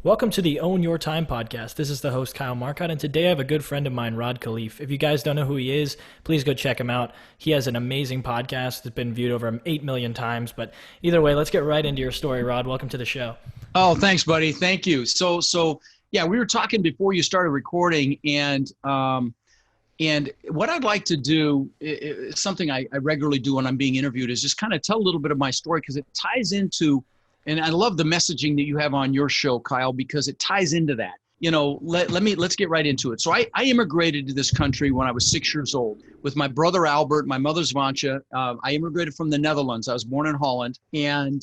Welcome to the Own Your Time podcast. This is the host, Kyle Marcotte, and today I have a good friend of mine, Rod Khleif. If you guys don't know who he is, please go check him out. He has an amazing podcast that's been viewed over 8 million times, but either way, let's get right into your story, Rod. Welcome to the show. Oh, thanks, buddy. Thank you. So yeah, we were talking before you started recording, and what I'd like to do is something I regularly do when I'm being interviewed is just kind of tell a little bit of my story because it ties into, and I love the messaging that you have on your show, Kyle, because it ties into that. You know, let's get right into it. So I immigrated to this country when I was 6 years old with my brother Albert, my mother's Vansha. I immigrated from the Netherlands. I was born in Holland, and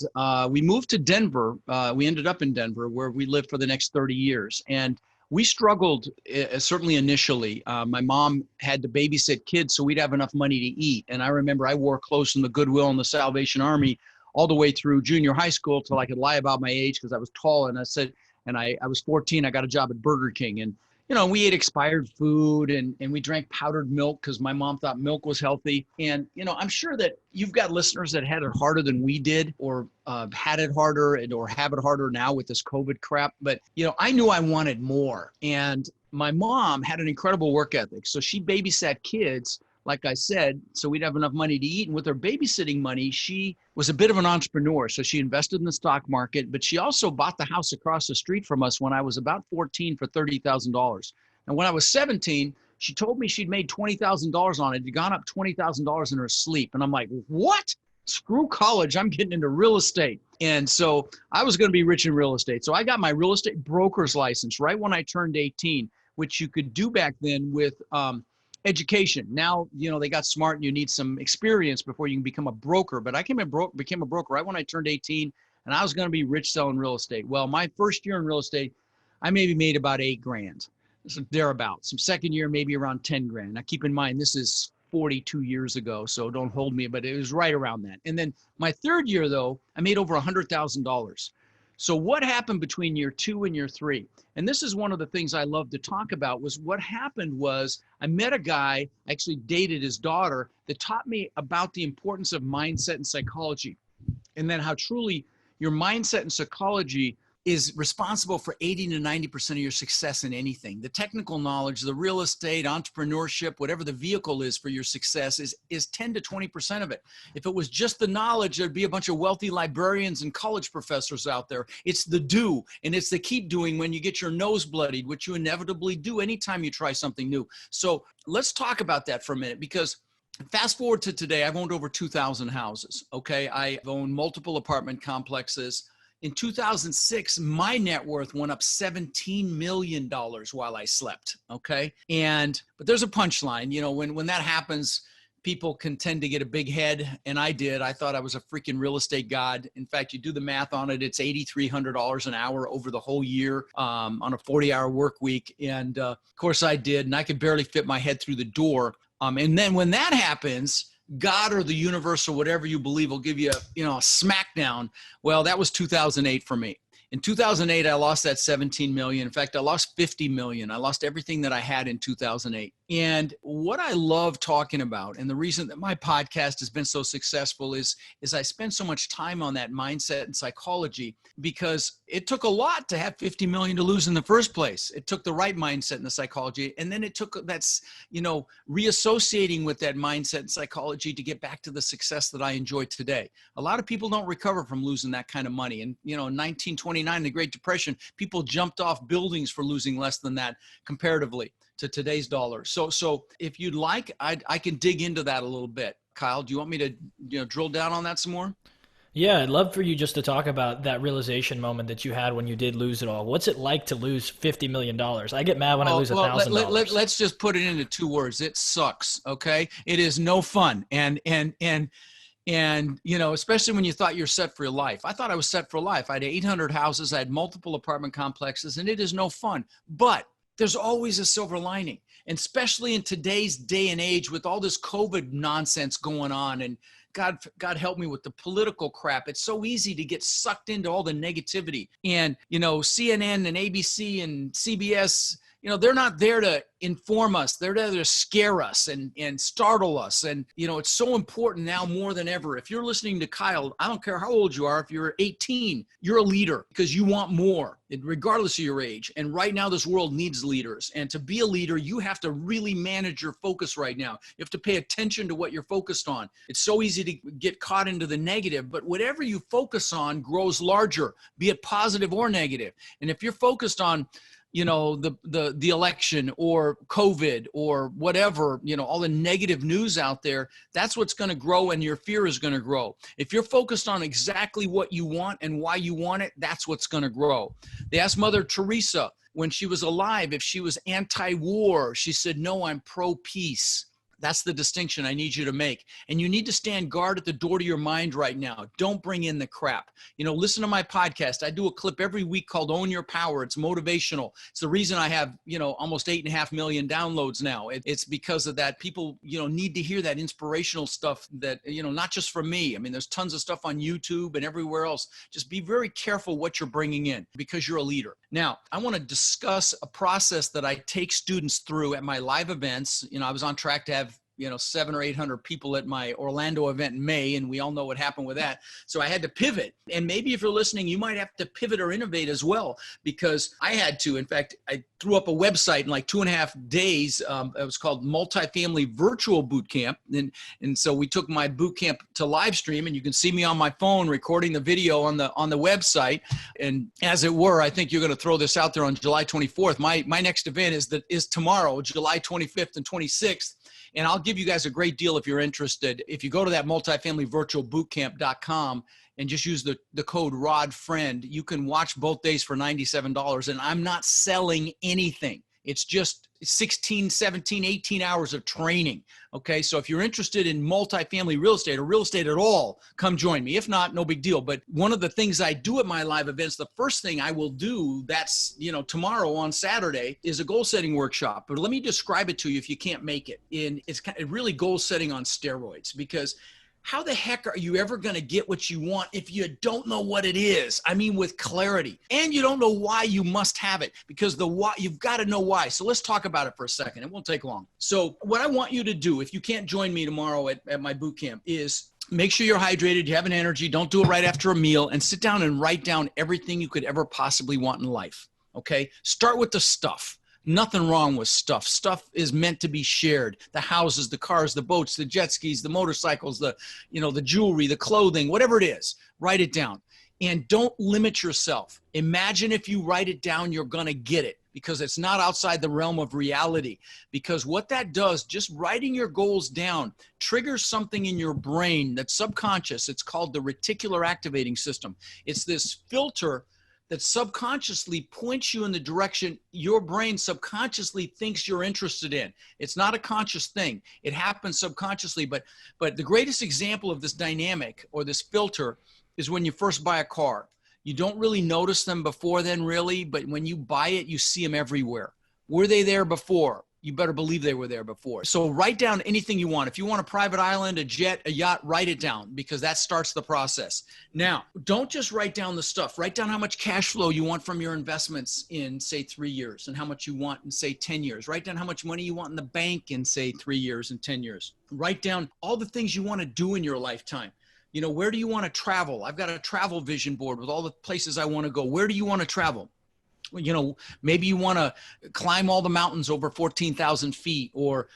we moved to Denver. We ended up in Denver, where we lived for the next 30 years. And we struggled, certainly initially. My mom had to babysit kids so we'd have enough money to eat. And I remember I wore clothes from the Goodwill and the Salvation Army all the way through junior high school till I could lie about my age because I was tall. And I said, and I was 14, I got a job at Burger King. And, you know, we ate expired food and we drank powdered milk because my mom thought milk was healthy. And, you know, I'm sure that you've got listeners that had it harder than we did or had it harder or have it harder now with this COVID crap. But, you know, I knew I wanted more. And my mom had an incredible work ethic. So she babysat kids, like I said, so we'd have enough money to eat. And with her babysitting money, she was a bit of an entrepreneur. So she invested in the stock market, but she also bought the house across the street from us when I was about 14 for $30,000. And when I was 17, she told me she'd made $20,000 on it. It'd gone up $20,000 in her sleep. And I'm like, what? Screw college. I'm getting into real estate. And so I was going to be rich in real estate. So I got my real estate broker's license right when I turned 18, which you could do back then with education. Now, you know, they got smart and you need some experience before you can become a broker. But I became a broker right when I turned 18, and I was going to be rich selling real estate. Well, my first year in real estate, I maybe made about $8,000, so thereabouts. Some second year, maybe around 10 grand. Now, keep in mind, this is 42 years ago, so don't hold me, but it was right around that. And then my third year, though, I made over $100,000. So what happened between year 2 and year 3? And this is one of the things I love to talk about was what happened was I met a guy, actually dated his daughter, that taught me about the importance of mindset and psychology. And then how truly your mindset and psychology is responsible for 80 to 90% of your success in anything. The technical knowledge, the real estate, entrepreneurship, whatever the vehicle is for your success is 10 to 20% of it. If it was just the knowledge, there'd be a bunch of wealthy librarians and college professors out there. It's the do, and it's the keep doing when you get your nose bloodied, which you inevitably do anytime you try something new. So let's talk about that for a minute, because fast forward to today, I've owned over 2,000 houses, okay? I've owned multiple apartment complexes. In 2006, my net worth went up $17 million while I slept, okay? But there's a punchline. You know, when that happens, people can tend to get a big head, and I did. I thought I was a freaking real estate god. In fact, you do the math on it, it's $8,300 an hour over the whole year on a 40-hour work week. And of course I did, and I could barely fit my head through the door. And then when that happens, God or the universe or whatever you believe will give you a smackdown. Well, that was 2008 for me. In 2008, I lost that 17 million. In fact, I lost 50 million. I lost everything that I had in 2008. And what I love talking about, and the reason that my podcast has been so successful is I spend so much time on that mindset and psychology, because it took a lot to have 50 million to lose in the first place. It took the right mindset and the psychology. And then it took reassociating with that mindset and psychology to get back to the success that I enjoy today. A lot of people don't recover from losing that kind of money. And, in 1929, the Great Depression, people jumped off buildings for losing less than that comparatively to today's dollar. So if you'd like, I can dig into that a little bit. Kyle, do you want me to drill down on that some more? Yeah, I'd love for you just to talk about that realization moment that you had when you did lose it all. What's it like to lose $50 million? I get mad when I lose $1,000. Let's just put it into 2 words. It sucks, okay? It is no fun. And especially when you thought you're set for your life. I thought I was set for life. I had 800 houses. I had multiple apartment complexes, and it is no fun. But there's always a silver lining. And especially in today's day and age with all this COVID nonsense going on, and God help me with the political crap. It's so easy to get sucked into all the negativity. And, CNN and ABC and CBS they're not there to inform us. They're there to scare us and startle us. And, it's so important now more than ever. If you're listening to Kyle, I don't care how old you are. If you're 18, you're a leader because you want more, regardless of your age. And right now, this world needs leaders. And to be a leader, you have to really manage your focus right now. You have to pay attention to what you're focused on. It's so easy to get caught into the negative, but whatever you focus on grows larger, be it positive or negative. And if you're focused on the election or COVID or whatever, all the negative news out there, that's what's going to grow, and your fear is going to grow. If you're focused on exactly what you want and why you want it, that's what's going to grow. They asked Mother Teresa when she was alive if she was anti-war. She said, "No, I'm pro-peace." That's the distinction I need you to make. And you need to stand guard at the door to your mind right now. Don't bring in the crap. Listen to my podcast. I do a clip every week called Own Your Power. It's motivational. It's the reason I have, almost 8.5 million downloads now. It's because of that. People, need to hear that inspirational stuff that, not just from me. I mean, there's tons of stuff on YouTube and everywhere else. Just be very careful what you're bringing in because you're a leader. Now, I want to discuss a process that I take students through at my live events. I was on track to have 700 or 800 people at my Orlando event in May, and we all know what happened with that. So I had to pivot. And maybe if you're listening, you might have to pivot or innovate as well, because I had to. In fact, I threw up a website in like 2.5 days. It was called Multifamily Virtual Boot Camp. And so we took my boot camp to live stream, and you can see me on my phone recording the video on the website. And as it were, I think you're going to throw this out there on July 24th. My next event is tomorrow, July 25th and 26th. And I'll give you guys a great deal if you're interested. If you go to that multifamilyvirtualbootcamp.com and just use the code RODFRIEND, you can watch both days for $97. And I'm not selling anything. It's just 16, 17, 18 hours of training. Okay. So if you're interested in multifamily real estate or real estate at all, come join me. If not, no big deal. But one of the things I do at my live events, the first thing I will do that's, tomorrow on Saturday is a goal setting workshop. But let me describe it to you if you can't make it. It's really goal setting on steroids, because how the heck are you ever going to get what you want if you don't know what it is? I mean, with clarity. And you don't know why you must have it, because the why, you've got to know why. So let's talk about it for a second. It won't take long. So what I want you to do, if you can't join me tomorrow at my boot camp, is make sure you're hydrated, you have an energy, don't do it right after a meal, and sit down and write down everything you could ever possibly want in life. Okay? Start with the stuff. Nothing wrong with stuff. Stuff is meant to be shared. The houses, the cars, the boats, the jet skis, the motorcycles, the jewelry, the clothing, whatever it is, write it down. And don't limit yourself. Imagine if you write it down, you're going to get it, because it's not outside the realm of reality. Because what that does, just writing your goals down, triggers something in your brain that's subconscious. It's called the reticular activating system. It's this filter that subconsciously points you in the direction your brain subconsciously thinks you're interested in. It's not a conscious thing. It happens subconsciously. But the greatest example of this dynamic or this filter is when you first buy a car. You don't really notice them before then, really, but when you buy it, you see them everywhere. Were they there before? You better believe they were there before. So write down anything you want. If you want a private island, a jet, a yacht, write it down, because that starts the process. Now, don't just write down the stuff. Write down how much cash flow you want from your investments in, say, 3 years, and how much you want in, say, 10 years. Write down how much money you want in the bank in, say, 3 years and 10 years. Write down all the things you want to do in your lifetime. Where do you want to travel? I've got a travel vision board with all the places I want to go. Where do you want to travel? Maybe you want to climb all the mountains over 14,000 feet, or,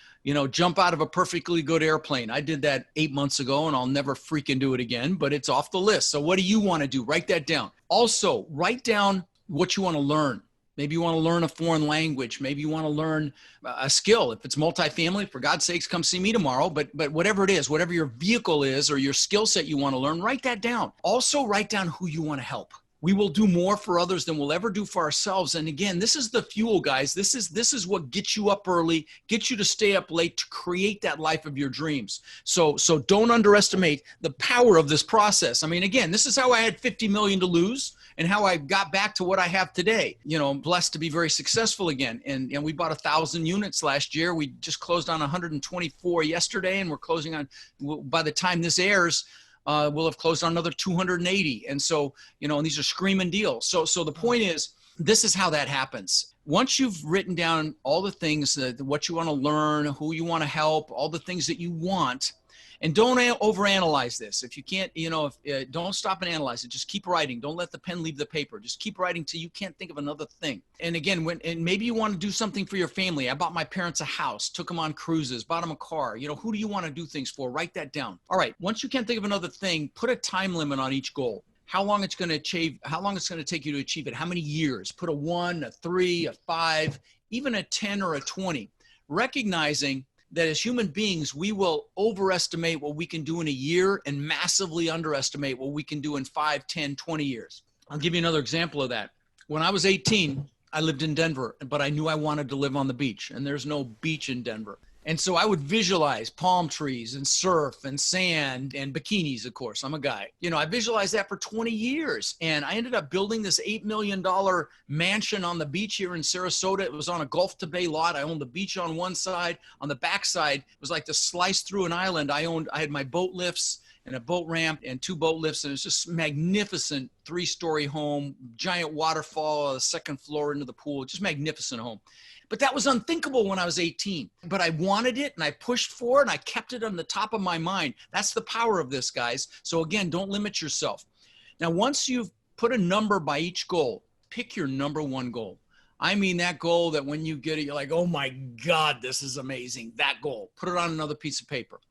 jump out of a perfectly good airplane. I did that 8 months ago, and I'll never freaking do it again, but it's off the list. So what do you want to do? Write that down. Also, write down what you want to learn. Maybe you want to learn a foreign language. Maybe you want to learn a skill. If it's multifamily, for God's sakes, come see me tomorrow. But whatever it is, whatever your vehicle is or your skill set you want to learn, write that down. Also, write down who you want to help. We will do more for others than we'll ever do for ourselves. And again, this is the fuel, guys. This is what gets you up early, gets you to stay up late to create that life of your dreams. So don't underestimate the power of this process. I mean, again, this is how I had 50 million to lose and how I got back to what I have today. I'm blessed to be very successful again. And we bought 1,000 units last year. We just closed on 124 yesterday, and we're closing on, by the time this airs, we'll have closed on another 280. And so, and these are screaming deals. So the point is, this is how that happens. Once you've written down all the things that what you want to learn, who you want to help, all the things that you want, and don't overanalyze this. If you can't, don't stop and analyze it. Just keep writing. Don't let the pen leave the paper. Just keep writing till you can't think of another thing. And again, and maybe you want to do something for your family. I bought my parents a house, took them on cruises, bought them a car. Who do you want to do things for? Write that down. All right. Once you can't think of another thing, put a time limit on each goal. How long it's going to achieve, how long it's going to take you to achieve it, how many years. Put a 1, a 3, a 5, even a 10 or a 20. Recognizing that as human beings, we will overestimate what we can do in a year and massively underestimate what we can do in 5, 10, 20 years. I'll give you another example of that. When I was 18, I lived in Denver, but I knew I wanted to live on the beach, and there's no beach in Denver. And so I would visualize palm trees and surf and sand and bikinis, of course. I'm a guy. I visualized that for 20 years. And I ended up building this $8 million mansion on the beach here in Sarasota. It was on a Gulf to Bay lot. I owned the beach on one side. On the back side, it was like to slice through an island. I had my boat lifts and a boat ramp and 2 boat lifts. And it was just magnificent 3-story home, giant waterfall, a 2nd floor into the pool, just magnificent home. But that was unthinkable when I was 18. But I wanted it and I pushed for it and I kept it on the top of my mind. That's the power of this, guys. So again, don't limit yourself. Now, once you've put a number by each goal, pick your number 1 goal. I mean that goal that when you get it, you're like, oh my God, this is amazing. That goal. Put it on another piece of paper.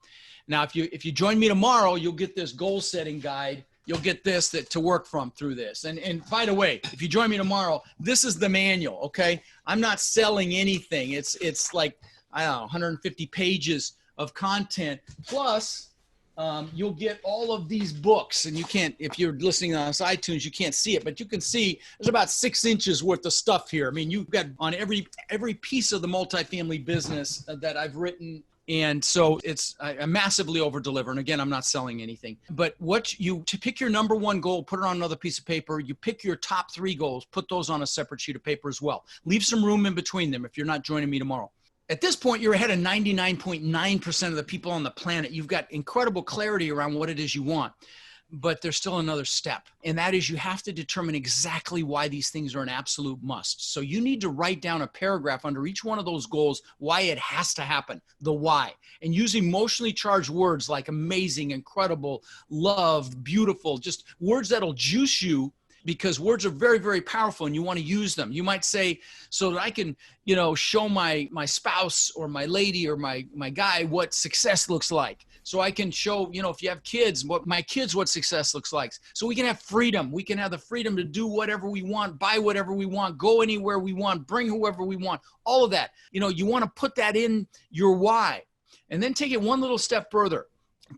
Now, if you join me tomorrow, you'll get this goal setting guide. You'll get this to work from through this. And by the way, if you join me tomorrow, this is the manual, okay? I'm not selling anything. It's like, I don't know, 150 pages of content. Plus, you'll get all of these books. And you can't, if you're listening on iTunes, you can't see it. But you can see there's about 6 inches worth of stuff here. I mean, you've got on every piece of the multifamily business that I've written. And so I massively over deliver. And again, I'm not selling anything, but to pick your number 1 goal, put it on another piece of paper. You pick your top 3 goals, put those on a separate sheet of paper as well. Leave some room in between them if you're not joining me tomorrow. At this point, you're ahead of 99.9% of the people on the planet. You've got incredible clarity around what it is you want. But there's still another step, and that is you have to determine exactly why these things are an absolute must. So you need to write down a paragraph under each one of those goals, why it has to happen, the why, and use emotionally charged words like amazing, incredible, love, beautiful, just words that'll juice you, because words are very, very powerful and you want to use them. You might say, so that I can, show my spouse or my lady or my guy what success looks like. So I can show, if you have kids, what success looks like. So we can have freedom. We can have the freedom to do whatever we want, buy whatever we want, go anywhere we want, bring whoever we want, all of that. You want to put that in your why, and then take it one little step further,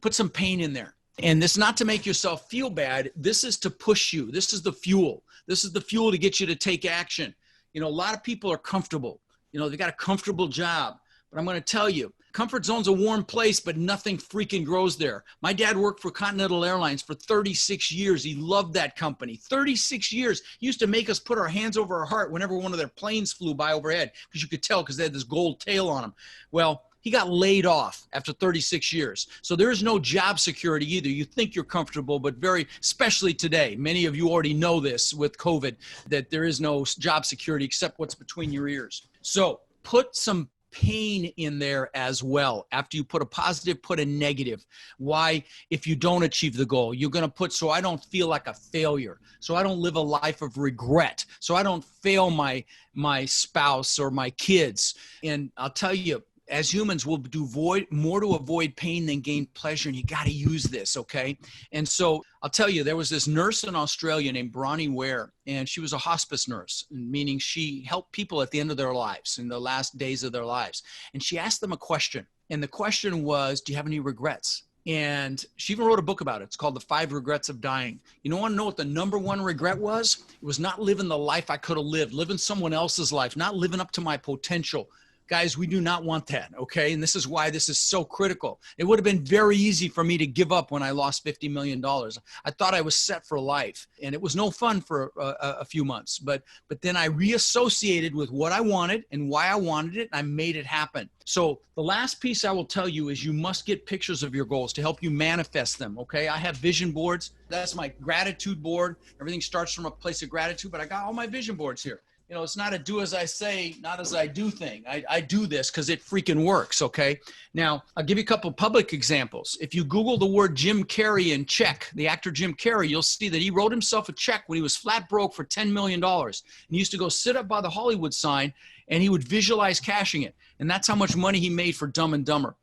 put some pain in there. And this is not to make yourself feel bad. This is to push you. This is the fuel. This is the fuel to get you to take action. A lot of people are comfortable. They got a comfortable job. But I'm going to tell you, comfort zone's a warm place, but nothing freaking grows there. My dad worked for Continental Airlines for 36 years. He loved that company. 36 years. He used to make us put our hands over our heart whenever one of their planes flew by overhead, because you could tell because they had this gold tail on them. Well, he got laid off after 36 years. So there is no job security either. You think you're comfortable, but especially today, many of you already know this with COVID, that there is no job security except what's between your ears. So put some pain in there as well. After you put a positive, put a negative. Why, if you don't achieve the goal, you're going to put, so I don't feel like a failure. So I don't live a life of regret. So I don't fail my spouse or my kids. And I'll tell you, as humans, we'll do more to avoid pain than gain pleasure, and you got to use this, okay? And so I'll tell you, there was this nurse in Australia named Bronnie Ware, and she was a hospice nurse, meaning she helped people at the end of their lives, in the last days of their lives. And she asked them a question, and the question was, do you have any regrets? And she even wrote a book about it. It's called The 5 Regrets of Dying. You want to know what the number 1 regret was? It was not living the life I could have lived, living someone else's life, not living up to my potential. Guys, we do not want that, okay? And this is why this is so critical. It would have been very easy for me to give up when I lost $50 million. I thought I was set for life, and it was no fun for a few months. But then I reassociated with what I wanted and why I wanted it, and I made it happen. So the last piece I will tell you is you must get pictures of your goals to help you manifest them, okay? I have vision boards. That's my gratitude board. Everything starts from a place of gratitude, but I got all my vision boards here. You know, it's not a do as I say, not as I do thing. I do this because it freaking works, okay? Now, I'll give you a couple public examples. If you Google the word Jim Carrey and check, the actor Jim Carrey, you'll see that he wrote himself a check when he was flat broke for $10 million. And he used to go sit up by the Hollywood sign, and he would visualize cashing it. And that's how much money he made for Dumb and Dumber.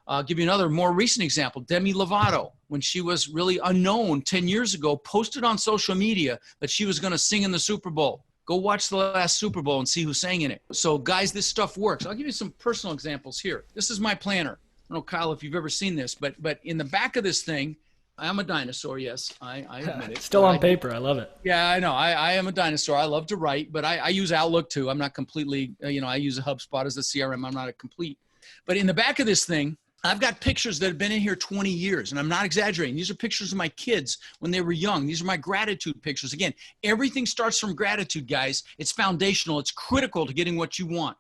I'll give you another more recent example. Demi Lovato, when she was really unknown 10 years ago, posted on social media that she was going to sing in the Super Bowl. Go watch the last Super Bowl and see who sang in it. So guys, this stuff works. I'll give you some personal examples here. This is my planner. I don't know, Kyle, if you've ever seen this, but in the back of this thing, I am a dinosaur. Yes, I admit it. Still on paper. I love it. Yeah, I know. I am a dinosaur. I love to write, but I use Outlook too. I'm not completely, I use a HubSpot as a CRM. I'm not a complete. But in the back of this thing, I've got pictures that have been in here 20 years, and I'm not exaggerating. These are pictures of my kids when they were young. These are my gratitude pictures. Again, everything starts from gratitude, guys. It's foundational. It's critical to getting what you want.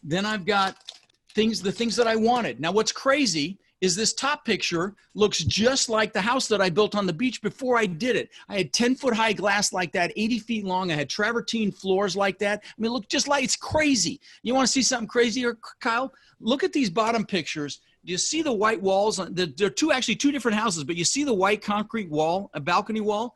Then I've got the things that I wanted. Now, what's crazy is this top picture looks just like the house that I built on the beach before I did it. I had 10-foot high glass like that, 80 feet long. I had travertine floors like that. I mean, look just like, it's crazy. You want to see something crazier, Kyle? Look at these bottom pictures. Do you see the white walls? There are actually two different houses, but you see the white concrete wall, a balcony wall?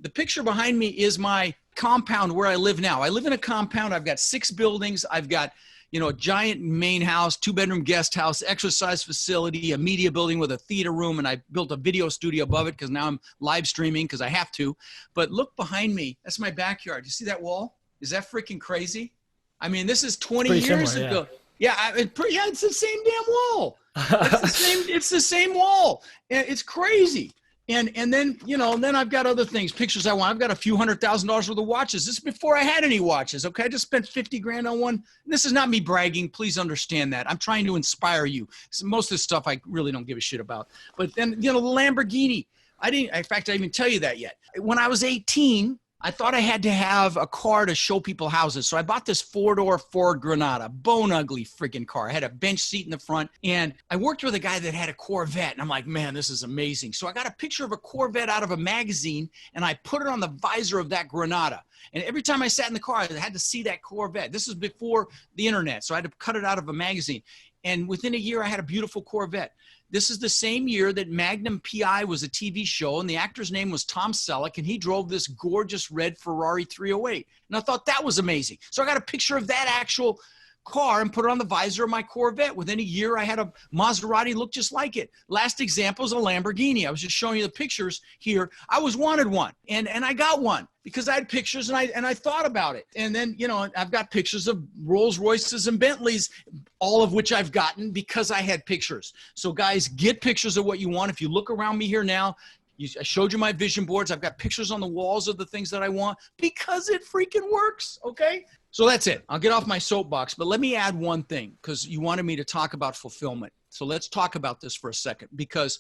The picture behind me is my compound where I live now. I live in a compound. I've got 6 buildings. I've got, a giant main house, 2-bedroom guest house, exercise facility, a media building with a theater room, and I built a video studio above it because now I'm live streaming because I have to. But look behind me. That's my backyard. You see that wall? Is that freaking crazy? I mean, this is 20 years ago. Yeah, it's the same damn wall. It's the same wall. It's crazy. And then, then I've got other things, pictures I want. I've got a few $100,000 worth of watches. This is before I had any watches. Okay. I just spent 50 grand on one. This is not me bragging. Please understand that. I'm trying to inspire you. Most of this stuff I really don't give a shit about. But then, the Lamborghini, in fact, I didn't even tell you that yet. When I was 18, I thought I had to have a car to show people houses. So I bought this 4-door Ford Granada, bone ugly freaking car. I had a bench seat in the front, and I worked with a guy that had a Corvette, and I'm like, man, this is amazing. So I got a picture of a Corvette out of a magazine, and I put it on the visor of that Granada. And every time I sat in the car, I had to see that Corvette. This is before the internet, so I had to cut it out of a magazine. And within a year, I had a beautiful Corvette. This is the same year that Magnum P.I. was a TV show, and the actor's name was Tom Selleck, and he drove this gorgeous red Ferrari 308. And I thought that was amazing. So I got a picture of that actual car and put it on the visor of my Corvette. Within a year, I had a Maserati look just like it. Last example is a Lamborghini. I was just showing you the pictures here. I wanted one, and I got one because I had pictures and I thought about it. And then, I've got pictures of Rolls Royces and Bentleys, all of which I've gotten because I had pictures. So guys, get pictures of what you want. If you look around me here now, I showed you my vision boards. I've got pictures on the walls of the things that I want because it freaking works, okay? So that's it. I'll get off my soapbox, but let me add one thing because you wanted me to talk about fulfillment. So let's talk about this for a second because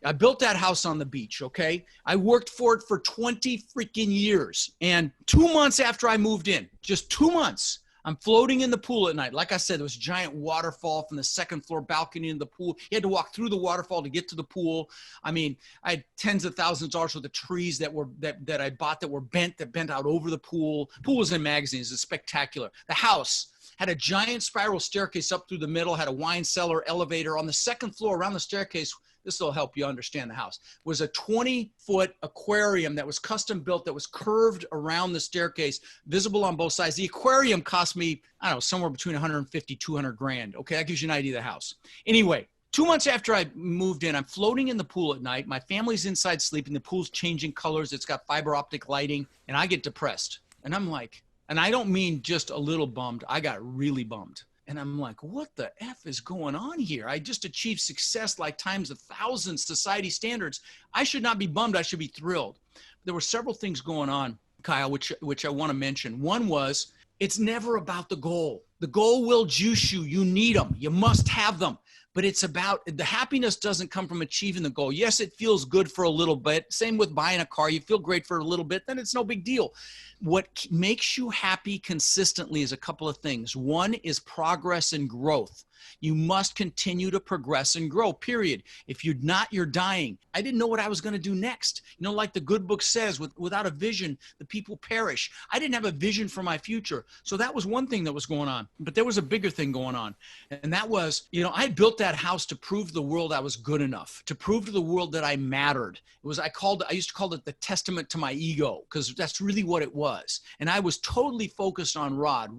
I built that house on the beach, okay? I worked for it for 20 freaking years. And 2 months after I moved in, just 2 months, I'm floating in the pool at night. Like I said, there was a giant waterfall from the second floor balcony in the pool. You had to walk through the waterfall to get to the pool. I mean, I had tens of thousands of dollars worth of trees that I bought that were bent out over the pool. Pool was in magazines. It's spectacular. The house had a giant spiral staircase up through the middle, had a wine cellar, elevator. On the second floor around the staircase, this will help you understand the house, was a 20-foot aquarium that was custom built that was curved around the staircase, visible on both sides. The aquarium cost me, I don't know, somewhere between 150, 200 grand. Okay, that gives you an idea of the house. Anyway, 2 months after I moved in, I'm floating in the pool at night. My family's inside sleeping. The pool's changing colors. It's got fiber optic lighting, and I get depressed. And I'm like, and I don't mean just a little bummed. I got really bummed. And I'm like, what the F is going on here? I just achieved success like times 1,000 society standards. I should not be bummed. I should be thrilled. There were several things going on, Kyle, which I want to mention. One was, it's never about the goal. The goal will juice you. You need them. You must have them. But it's about, the happiness doesn't come from achieving the goal. Yes, it feels good for a little bit. Same with buying a car. You feel great for a little bit, then it's no big deal. What makes you happy consistently is a couple of things. One is progress and growth. You must continue to progress and grow, period. If you're not, you're dying. I didn't know what I was going to do next. You know, like the good book says, without a vision, the people perish. I didn't have a vision for my future. So that was one thing that was going on. But there was a bigger thing going on. And that was, you know, I built that house to prove to the world I was good enough, to prove to the world that I mattered. I used to call it the testament to my ego, because that's really what it was. And I was totally focused on Rod.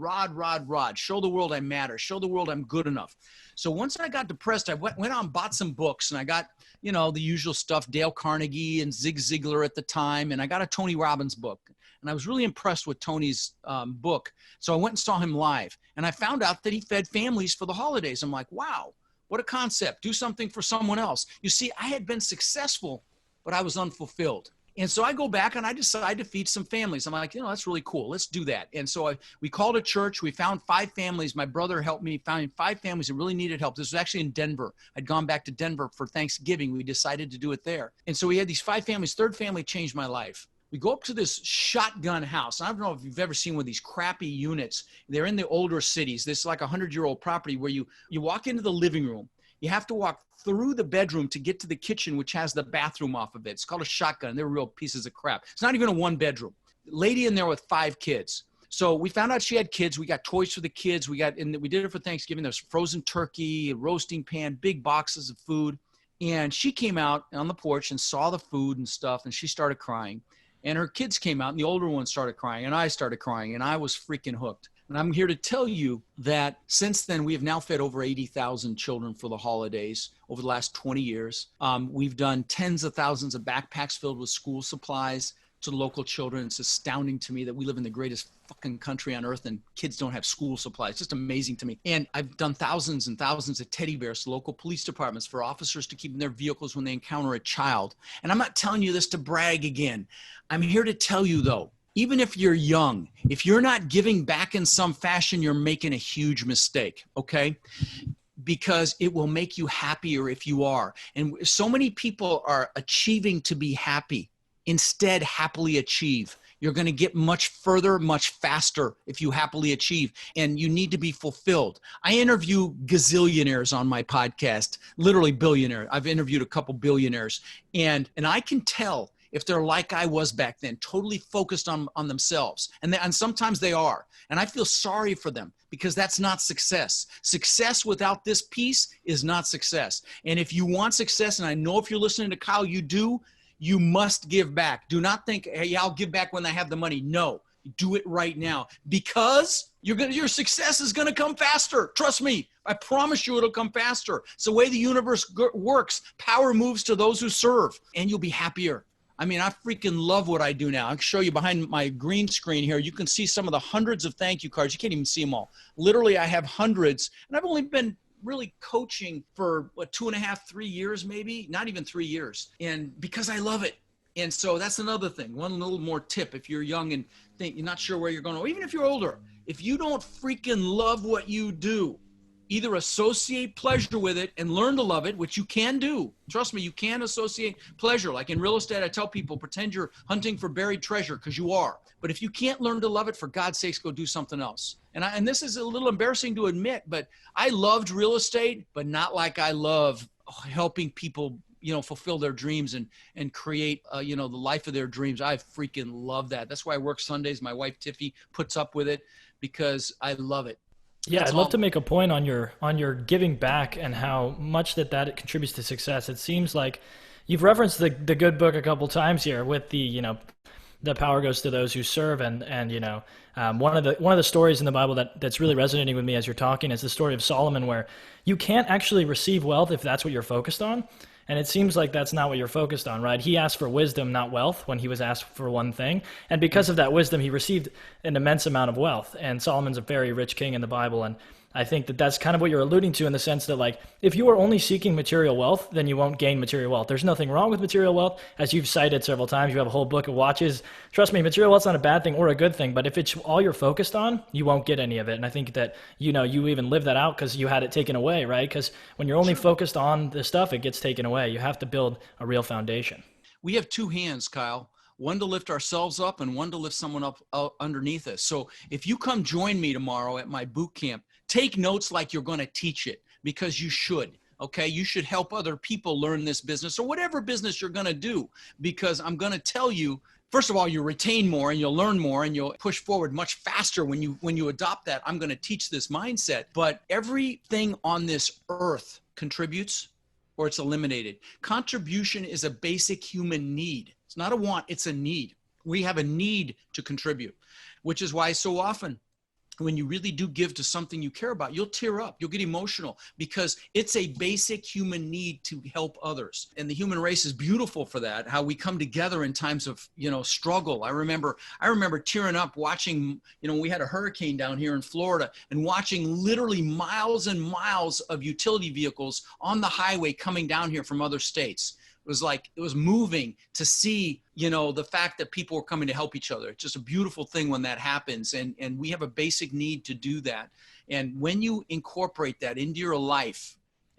Show the world I matter. Show the world I'm good enough. So once I got depressed, I went out and bought some books, and I got, you know, the usual stuff, Dale Carnegie and Zig Ziglar at the time. And I got a Tony Robbins book, and I was really impressed with Tony's book. So I went and saw him live, and I found out that he fed families for the holidays. I'm like, wow, what a concept. Do something for someone else. You see, I had been successful, but I was unfulfilled. And so I go back and I decide to feed some families. I'm like, you know, that's really cool. Let's do that. And so we called a church. We found 5 families. My brother helped me find 5 families that really needed help. This was actually in Denver. I'd gone back to Denver for Thanksgiving. We decided to do it there. And so we had these 5 families. 3rd family changed my life. We go up to this shotgun house. I don't know if you've ever seen one of these crappy units. They're in the older cities. This is like a 100-year-old property where you walk into the living room. You have to walk through the bedroom to get to the kitchen, which has the bathroom off of it. It's called a shotgun. They're real pieces of crap. It's not even a 1-bedroom. Lady in there with 5 kids. So we found out she had kids. We got toys for the kids. We did it for Thanksgiving. There's frozen turkey, a roasting pan, big boxes of food. And she came out on the porch and saw the food and stuff, and she started crying. And her kids came out, and the older one started crying, and I started crying, and I was freaking hooked. And I'm here to tell you that since then, we have now fed over 80,000 children for the holidays over the last 20 years. We've done tens of thousands of backpacks filled with school supplies to local children. It's astounding to me that we live in the greatest fucking country on earth and kids don't have school supplies. It's just amazing to me. And I've done thousands and thousands of teddy bears to local police departments for officers to keep in their vehicles when they encounter a child. And I'm not telling you this to brag again. I'm here to tell you, though, even if you're young, if you're not giving back in some fashion, you're making a huge mistake, okay? Because it will make you happier if you are. And so many people are achieving to be happy. Instead, happily achieve. You're going to get much further, much faster if you happily achieve, and you need to be fulfilled. I interview gazillionaires on my podcast, literally billionaire. I've interviewed a couple billionaires, and I can tell if they're like I was back then, totally focused on themselves. And sometimes they are. And I feel sorry for them because that's not success. Success without this piece is not success. And if you want success, and I know if you're listening to Kyle, you do, you must give back. Do not think, hey, yeah, I'll give back when I have the money. No, do it right now because your success is going to come faster. Trust me. I promise you it'll come faster. It's the way the universe works. Power moves to those who serve, and you'll be happier. I mean, I freaking love what I do now. I can show you behind my green screen here. You can see some of the hundreds of thank you cards. You can't even see them all. Literally, I have hundreds, and I've only been really coaching for 2.5, 3 years, maybe not even 3 years. And because I love it. And so that's another thing. One little more tip. If you're young and think you're not sure where you're going, or even if you're older, if you don't freaking love what you do, either associate pleasure with it and learn to love it, which you can do. Trust me, you can associate pleasure. Like in real estate, I tell people, pretend you're hunting for buried treasure because you are. But if you can't learn to love it, for God's sakes, go do something else. And this is a little embarrassing to admit, but I loved real estate, but not like I love helping people, fulfill their dreams and create, the life of their dreams. I freaking love that. That's why I work Sundays. My wife, Tiffy, puts up with it because I love it. Yeah, I'd love to make a point on your giving back and how much that contributes to success. It seems like you've referenced the good book a couple times here with the power goes to those who serve, and one of the stories in the Bible that's really resonating with me as you're talking is the story of Solomon, where you can't actually receive wealth if that's what you're focused on. And it seems like that's not what you're focused on, right? He asked for wisdom, not wealth, when he was asked for one thing. And because of that wisdom, he received an immense amount of wealth. And Solomon's a very rich king in the Bible. And I think that that's kind of what you're alluding to, in the sense that, like, if you are only seeking material wealth, then you won't gain material wealth. There's nothing wrong with material wealth. As you've cited several times, you have a whole book of watches. Trust me, material wealth's not a bad thing or a good thing, but if it's all you're focused on, you won't get any of it. And I think that, you even live that out because you had it taken away, right? Because when you're only focused on the stuff, it gets taken away. You have to build a real foundation. We have two hands, Kyle. One to lift ourselves up and one to lift someone up underneath us. So if you come join me tomorrow at my boot camp, take notes like you're going to teach it, because you should. Okay, you should help other people learn this business or whatever business you're going to do, because I'm going to tell you, first of all, you retain more and you'll learn more and you'll push forward much faster when you adopt that. I'm going to teach this mindset, but everything on this earth contributes or it's eliminated. Contribution is a basic human need. It's not a want, it's a need. We have a need to contribute, which is why so often when you really do give to something you care about, you'll tear up, you'll get emotional, because it's a basic human need to help others. And the human race is beautiful for that, how we come together in times of, struggle. I remember tearing up watching, we had a hurricane down here in Florida, and watching literally miles and miles of utility vehicles on the highway coming down here from other states. It was moving to see, the fact that people were coming to help each other. It's just a beautiful thing when that happens. And we have a basic need to do that. And when you incorporate that into your life,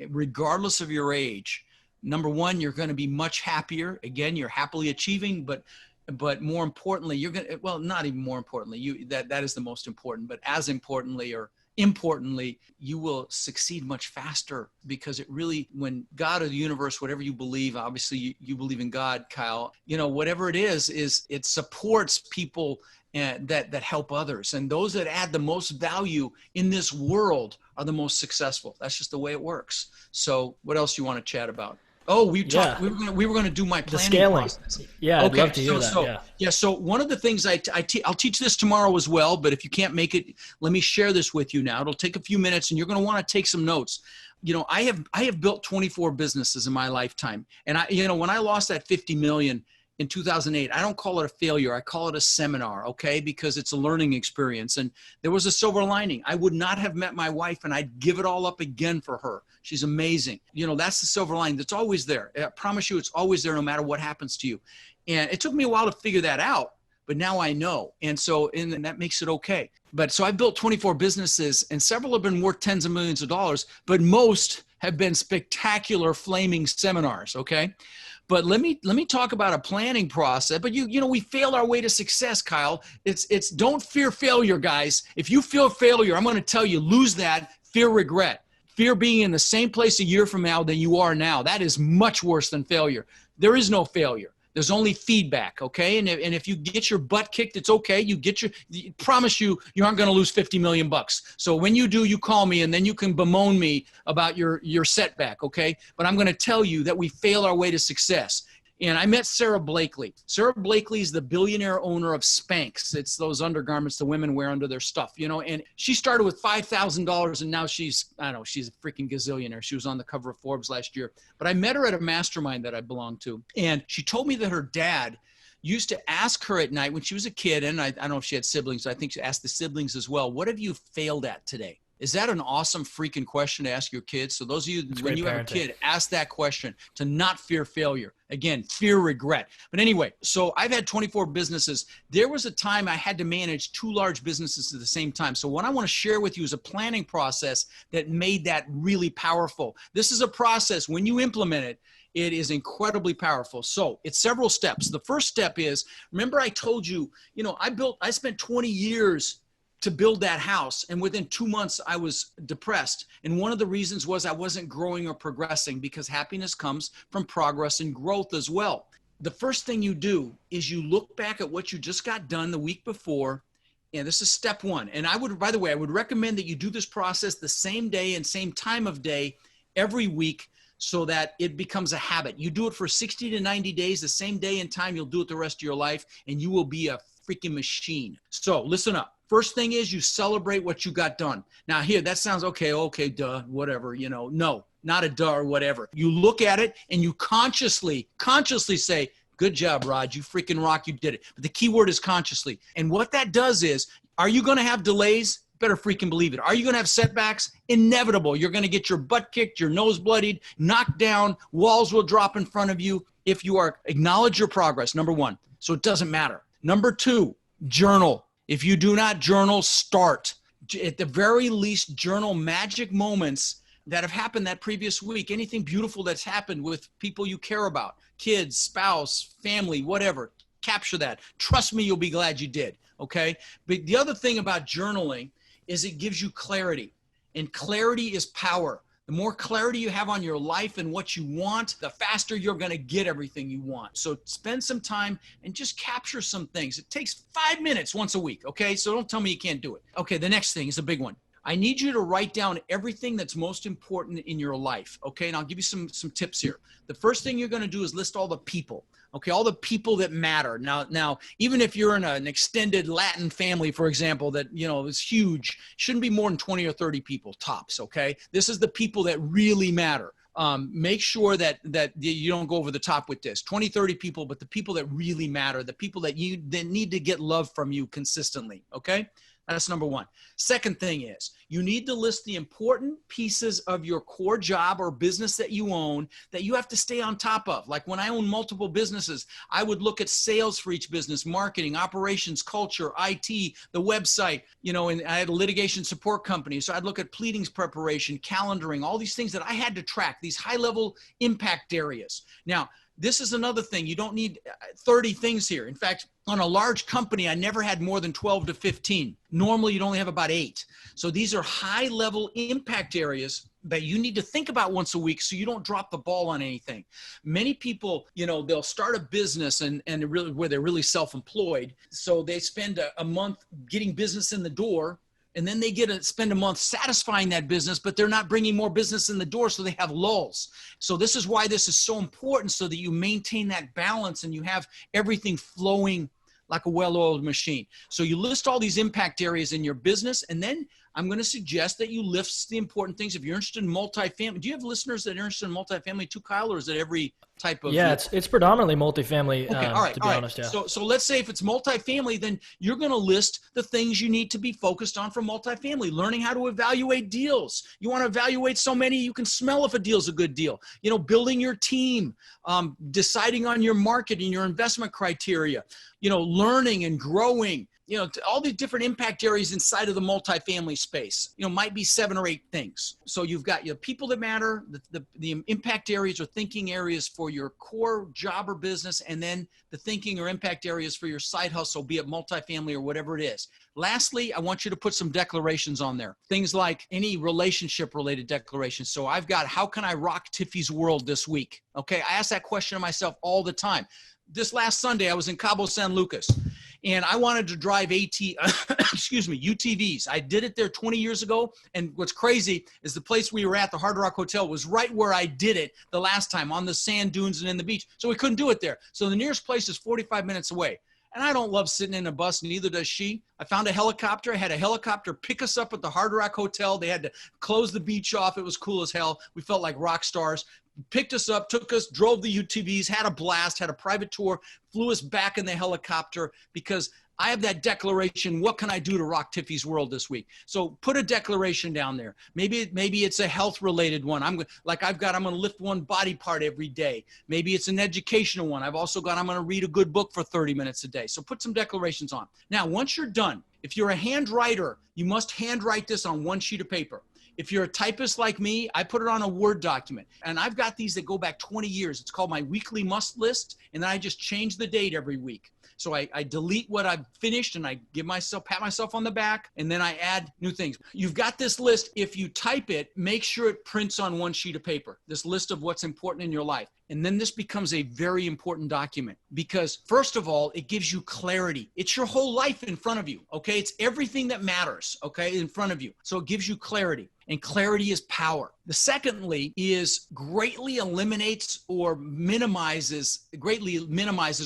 regardless of your age, number one, you're going to be much happier. Again, you're happily achieving, but more importantly, you're going to, well, not even more importantly, that is the most important, but as importantly, you will succeed much faster, because it really, when God or the universe, whatever you believe, obviously you believe in God, Kyle, whatever it is it supports people that help others. And those that add the most value in this world are the most successful. That's just the way it works. So what else do you want to chat about? Oh, we were going to do my planning process. Yeah, I'd love to hear that. So one of the things I'll teach this tomorrow as well, but if you can't make it, let me share this with you now. It'll take a few minutes and you're going to want to take some notes. I have built 24 businesses in my lifetime. And when I lost that 50 million in 2008, I don't call it a failure. I call it a seminar, okay? Because it's a learning experience. And there was a silver lining. I would not have met my wife, and I'd give it all up again for her. She's amazing. That's the silver lining. That's always there. I promise you, it's always there no matter what happens to you. And it took me a while to figure that out, but now I know. And that makes it okay. But so I built 24 businesses, and several have been worth tens of millions of dollars, but most have been spectacular flaming seminars, okay? But let me talk about a planning process. But we failed our way to success, Kyle. It's don't fear failure, guys. If you feel failure, I'm going to tell you, lose that, fear regret. Fear being in the same place a year from now than you are now. That is much worse than failure. There is no failure. There's only feedback, okay? And if you get your butt kicked, it's okay. Promise you aren't going to lose 50 million bucks. So when you do, you call me, and then you can bemoan me about your setback, okay? But I'm going to tell you that we fail our way to success. And I met Sarah Blakely. Sarah Blakely is the billionaire owner of Spanx. It's those undergarments the women wear under their stuff, and she started with $5,000, and now she's a freaking gazillionaire. She was on the cover of Forbes last year. But I met her at a mastermind that I belonged to. And she told me that her dad used to ask her at night when she was a kid, and I don't know if she had siblings, so I think she asked the siblings as well, what have you failed at today? Is that an awesome freaking question to ask your kids? So those of you, when you have a kid, ask that question, to not fear failure. Again, fear regret. But anyway, so I've had 24 businesses. There was a time I had to manage 2 large businesses at the same time. So what I want to share with you is a planning process that made that really powerful. This is a process, when you implement it, it is incredibly powerful. So it's several steps. The first step is, remember I told you, I spent 20 years to build that house. And within 2 months, I was depressed. And one of the reasons was I wasn't growing or progressing, because happiness comes from progress and growth as well. The first thing you do is you look back at what you just got done the week before. And this is step one. And I would recommend that you do this process the same day and same time of day every week, so that it becomes a habit. You do it for 60 to 90 days, the same day and time. You'll do it the rest of your life, and you will be a freaking machine. So listen up. First thing is you celebrate what you got done. Now here, that sounds okay, duh, whatever, no, not a duh or whatever. You look at it and you consciously say, good job, Rod, you freaking rock, you did it. But the key word is consciously. And what that does is, are you going to have delays? Better freaking believe it. Are you going to have setbacks? Inevitable. You're going to get your butt kicked, your nose bloodied, knocked down, walls will drop in front of you. If you acknowledge your progress, number one. So it doesn't matter. Number two, journal. If you do not journal, start. At the very least, journal magic moments that have happened that previous week. Anything beautiful that's happened with people you care about, kids, spouse, family, whatever. Capture that. Trust me, you'll be glad you did. Okay. But the other thing about journaling is it gives you clarity, and clarity is power. The more clarity you have on your life and what you want, the faster you're going to get everything you want. So spend some time and just capture some things. It takes 5 minutes once a week. Okay. So don't tell me you can't do it. Okay. The next thing is a big one. I need you to write down everything that's most important in your life. Okay. And I'll give you some tips here. The first thing you're going to do is list all the people. Okay. All the people that matter. Now, even if you're in an extended Latin family, for example, that, is huge, shouldn't be more than 20 or 30 people tops. Okay. This is the people that really matter. Make sure that you don't go over the top with this. 20, 30 people, but the people that really matter, the people that need to get love from you consistently. Okay. That's number one. Second thing is you need to list the important pieces of your core job or business that you own that you have to stay on top of. Like when I own multiple businesses, I would look at sales for each business, marketing, operations, culture, IT, the website, and I had a litigation support company. So I'd look at pleadings preparation, calendaring, all these things that I had to track, these high-level impact areas. Now, this is another thing. You don't need 30 things here. In fact, on a large company, I never had more than 12 to 15. Normally, you'd only have about 8. So these are high-level impact areas that you need to think about once a week so you don't drop the ball on anything. Many people, they'll start a business and really where they're really self-employed. So they spend a month getting business in the door, and then they spend a month satisfying that business, but they're not bringing more business in the door, so they have lulls. So this is why this is so important, so that you maintain that balance and you have everything flowing like a well-oiled machine. So you list all these impact areas in your business, and then I'm going to suggest that you list the important things. If you're interested in multifamily, do you have listeners that are interested in multifamily too, Kyle, or is it every type of? Yeah, it's predominantly multifamily, okay, all right, to be honest. Yeah. So let's say if it's multifamily, then you're going to list the things you need to be focused on for multifamily. Learning how to evaluate deals. You want to evaluate so many, you can smell if a deal's a good deal. Building your team, deciding on your market and your investment criteria, learning and growing. All these different impact areas inside of the multifamily space, might be 7 or 8 things. So you've got your people that matter, the impact areas or thinking areas for your core job or business, and then the thinking or impact areas for your side hustle, be it multifamily or whatever it is. Lastly, I want you to put some declarations on there. Things like any relationship related declarations. So I've got, how can I rock Tiffy's world this week? Okay. I ask that question to myself all the time. This last Sunday, I was in Cabo San Lucas. And I wanted to drive UTVs. I did it there 20 years ago. And what's crazy is the place we were at, the Hard Rock Hotel, was right where I did it the last time, on the sand dunes and in the beach. So we couldn't do it there. So the nearest place is 45 minutes away. And I don't love sitting in a bus, neither does she. I found a helicopter. I had a helicopter pick us up at the Hard Rock Hotel. They had to close the beach off. It was cool as hell. We felt like rock stars. Picked us up, took us, drove the UTVs, had a blast, had a private tour, flew us back in the helicopter because I have that declaration. What can I do to rock Tiffy's world this week? So put a declaration down there. Maybe it's a health related one. I'm going to lift one body part every day. Maybe it's an educational one. I've also got, I'm going to read a good book for 30 minutes a day. So put some declarations on. Now, once you're done, if you're a hand writer, you must handwrite this on one sheet of paper. If you're a typist like me, I put it on a Word document. And I've got these that go back 20 years. It's called my weekly must list. And then I just change the date every week. So I delete what I've finished and I pat myself on the back, and then I add new things. You've got this list. If you type it, make sure it prints on one sheet of paper, this list of what's important in your life. And then this becomes a very important document because, first of all, it gives you clarity. It's your whole life in front of you, okay? It's everything that matters, okay, in front of you. So it gives you clarity, and clarity is power. The secondly is greatly minimizes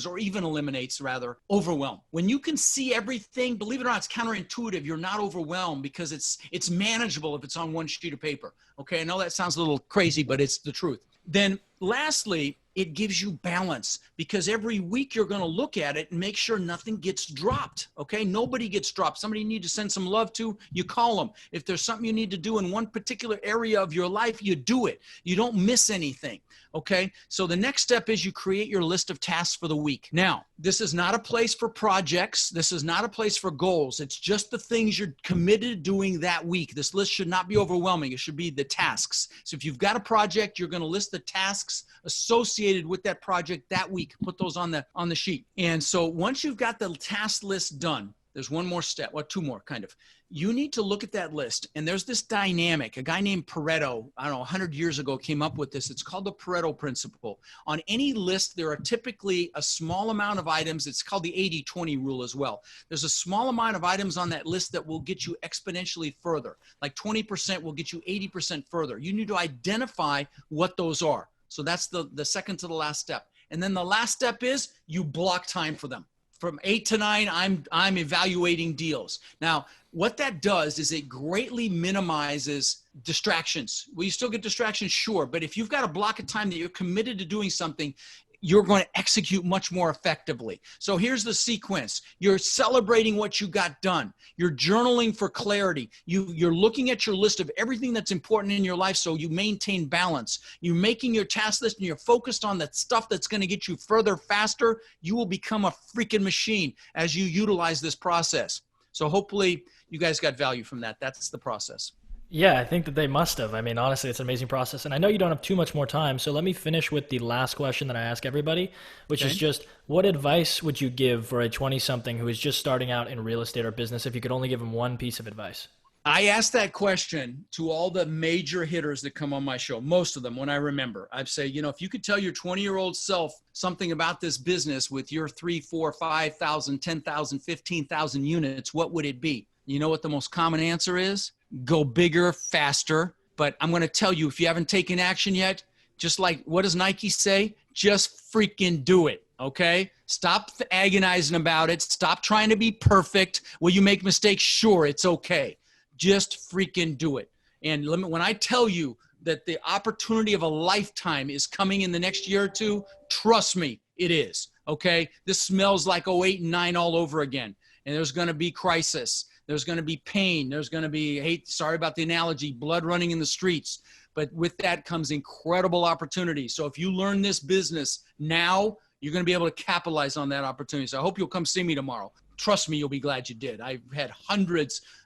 or even eliminates rather overwhelm. When you can see everything, believe it or not, it's counterintuitive. You're not overwhelmed because it's manageable if it's on one sheet of paper, okay? I know that sounds a little crazy, but it's the truth. Then lastly it gives you balance, because every week you're going to look at it and make sure nothing gets dropped. Okay. Nobody gets dropped. Somebody you need to send some love to, you call them. If there's something you need to do in one particular area of your life, you do it. You don't miss anything. Okay. So the next step is you create your list of tasks for the week. Now, this is not a place for projects. This is not a place for goals. It's just the things you're committed to doing that week. This list should not be overwhelming. It should be the tasks. So if you've got a project, you're going to list the tasks associated with that project that week. Put those on the sheet. And so once you've got the task list done, there's one more step, well, two more kind of. You need to look at that list. And there's this dynamic. A guy named Pareto, I don't know, 100 years ago came up with this. It's called the Pareto principle. On any list, there are typically a small amount of items. It's called the 80-20 rule as well. There's a small amount of items on that list that will get you exponentially further. Like 20% will get you 80% further. You need to identify what those are. So that's the second to the last step. And then the last step is you block time for them. From 8 to 9, I'm evaluating deals. Now, what that does is it greatly minimizes distractions. Will you still get distractions? Sure. But if you've got a block of time that you're committed to doing something, you're going to execute much more effectively. So here's the sequence. You're celebrating what you got done. You're journaling for clarity. You're looking at your list of everything that's important in your life so you maintain balance. You're making your task list and you're focused on that stuff that's going to get you further faster. You will become a freaking machine as you utilize this process. So hopefully you guys got value from that. That's the process. Yeah, I think that they must have. I mean, honestly, it's an amazing process. And I know you don't have too much more time, so let me finish with the last question that I ask everybody, which is just, what advice would you give for a 20-something who is just starting out in real estate or business if you could only give them one piece of advice? I ask that question to all the major hitters that come on my show, most of them, when I remember. I'd say, if you could tell your 20-year-old self something about this business with your 3, 4, 5,000, 10,000, 15,000 units, what would it be? You know what the most common answer is? Go bigger, faster. But I'm going to tell you, if you haven't taken action yet, just like, what does Nike say? Just freaking do it. Okay. Stop agonizing about it. Stop trying to be perfect. Will you make mistakes? Sure. It's okay. Just freaking do it. And when I tell you that the opportunity of a lifetime is coming in the next year or two, trust me, it is. Okay. This smells like 08 and 9 all over again. And there's going to be crisis. There's going to be pain. There's going to be, sorry about the analogy, blood running in the streets. But with that comes incredible opportunity. So if you learn this business now, you're going to be able to capitalize on that opportunity. So I hope you'll come see me tomorrow. Trust me, you'll be glad you did. I've had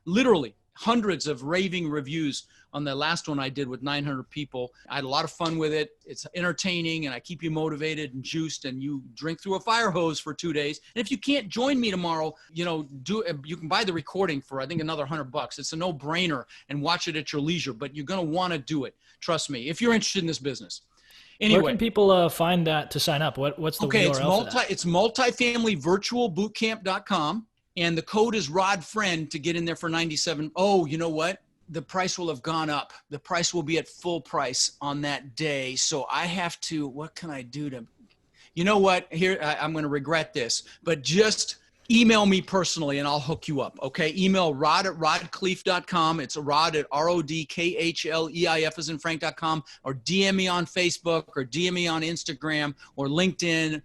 literally hundreds of raving reviews on the last one I did with 900 people. I had a lot of fun with it. It's entertaining and I keep you motivated and juiced, and you drink through a fire hose for 2 days. And if you can't join me tomorrow, you can buy the recording for, I think, another $100. It's a no brainer, and watch it at your leisure, but you're going to want to do it. Trust me, if you're interested in this business. Anyway, where can people find that to sign up? What's the URL for that? It's multifamilyvirtualbootcamp.com. And the code is RodFriend to get in there for 97. Oh, you know what? The price will have gone up. The price will be at full price on that day. So I have to, what can I do to, you know what? Here, I'm going to regret this, but just email me personally and I'll hook you up. Okay. Email Rod at rodkhleif.com. It's Rod at RODKHLEIF as in Frank.com, or DM me on Facebook or DM me on Instagram or LinkedIn.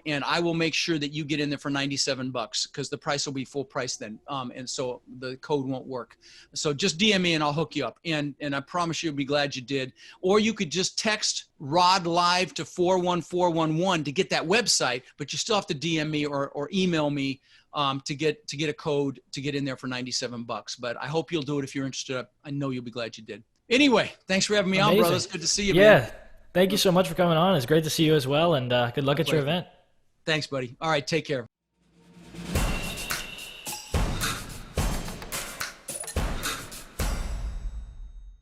And I will make sure that you get in there for $97 because the price will be full price then. And so the code won't work. So just DM me and I'll hook you up. And I promise you'll be glad you did. Or you could just text Rod Live to 41411 to get that website, but you still have to DM me or email me to get a code to get in there for $97. But I hope you'll do it if you're interested. I know you'll be glad you did. Anyway, thanks for having me on, brother. It's good to see you, man. Thank you so much for coming on. It's great to see you as well, and good luck at your event. Thanks, buddy. All right, take care.